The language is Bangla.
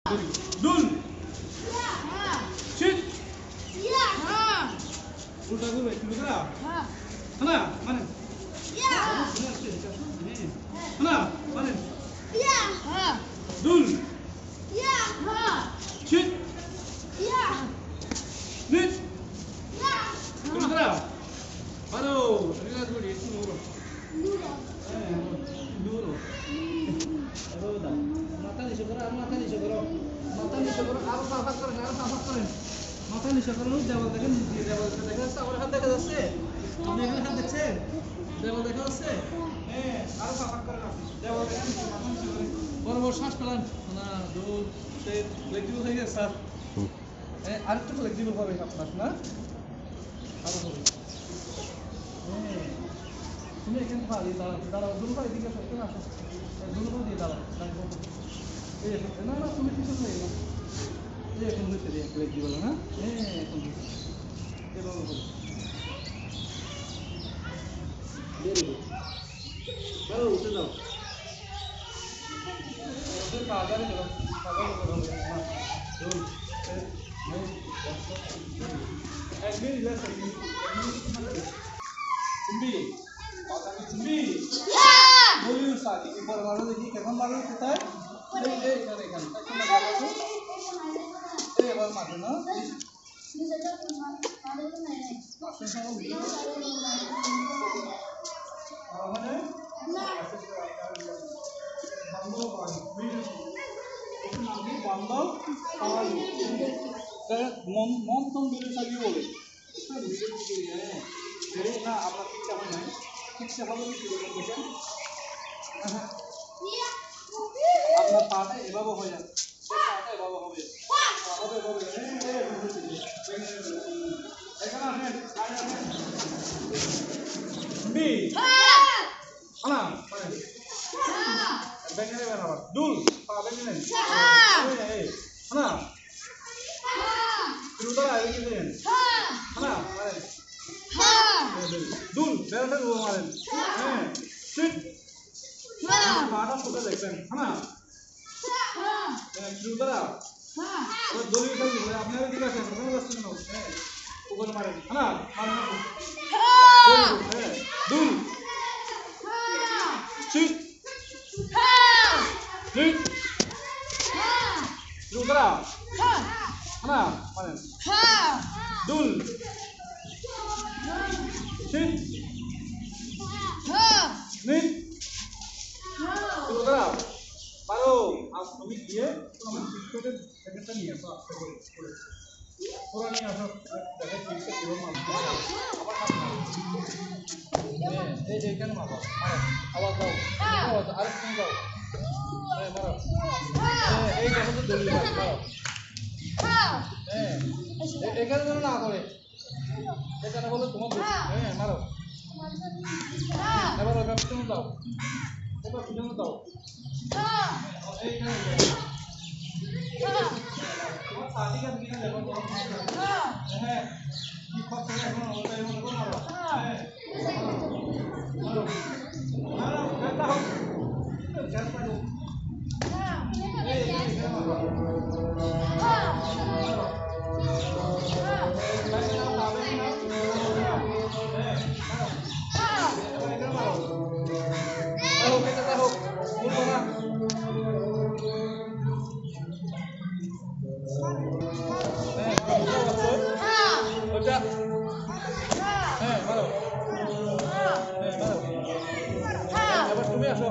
দুল শিট উল্টা ঘুরবে শুরু করা না মানে না মানে দুল শিট নিট শুরু করা আরো রিলাক্স করি একটু নুরো নুরো আরো দাও মাথা নিচে করো আর মাথা নিচে করো আরো সাফাত করেন মাথা নিচে করো দেওয়াল দেখেন দেওয়াল দেখা যাচ্ছে আমার হাত দেখা যাচ্ছে আপনি এখানে হাত দেখছেন দেওয়াল দেখা যাচ্ছে হ্যাঁ আরো সাফাত করেন দেওয়াল দেখেন মাথা নিচে করেন বড় বড় শ্বাস ফেলান না দুল সেই ফ্লেক্সিবল হয়ে গেছে স্যার হ্যাঁ আরেকটু ফ্লেক্সিবল হবে আপনার না আরো হবে তুমি এখানে খালি দাঁড়াও দুটো ভাই দিকে আসো এখানে আসো দুটো দিয়ে দাঁড়াও এই না না তুমি কিছু নেই না এই এখন হচ্ছে দিয়ে ফ্লেক্সিবল না হ্যাঁ এখন এভাবে বলো ভেরি গুড চলো উঠে যাও কাজারে চলো কাজারে চলো না দুই এক মিনিট লেস তুমি তুমি বলিও সাথী কি বড় বড় দেখি কেমন লাগে কোথায় এই এখানে এখানে এখন লাগাবো এই এবার মারবে না মানে বান্দর পানি একটু নাম কি বান্দর পানি মন তো মিলে সাজিয়ে বলে এটা ভিডিও করি হ্যাঁ না আপনার ঠিকঠাক হয় নাই ঠিকঠাক হবে কি দেখেন আপনার পাটা এভাবে হয়ে যাবে পাটা এভাবে হবে হবে হবে এখানে আসেন বি না মানে ব্যাংকে বের আবার দুল পা ব্যাংকে নেন এই না রুদারা এই কি দেন না মানে দুল বেরটা রুবা মারেন হ্যাঁ ঠিক পাটা ফুটে দেখবেন হ্যাঁ রুদারা ওই দড়ি খালি আপনারা ঠিক আছে কোনো রাস্তা না হ্যাঁ উপরে মারেন হ্যাঁ মারেন হ্যাঁ দুল ঠিক ঠিক রুদারা হ্যাঁ মারেন দুল ঠিক নিট রুদারা পারো আজ তুমি গিয়ে আমার শিক্ষকের সেকেন্ডটা নিয়ে আসো আস্তে করে পুরো নিয়ে আসো দেখে শিক্ষক কিরকম আমার এই যে কেন মারো আওয়াজ দাও আওয়াজ আর তুমি দাও হ্যাঁ মারো এই দেখো তো দড়ি মারো হ্যাঁ এখানে যেন না করে এখানে বলে তোমার হ্যাঁ মারো এবার ওইভাবে পিছনে দাও এবার পিছনে দাও এইখানে তোমার সাথী কাছে কিনা দেখো হ্যাঁ কি খরচ করে এখন ওটাই মনে করো মারো হ্যাঁ মারো মারো খেলতে হোক খেলতে হোক এই এখানে মারো হ্যাঁ মারো হ্যাঁ মারো এবার তুমি আসো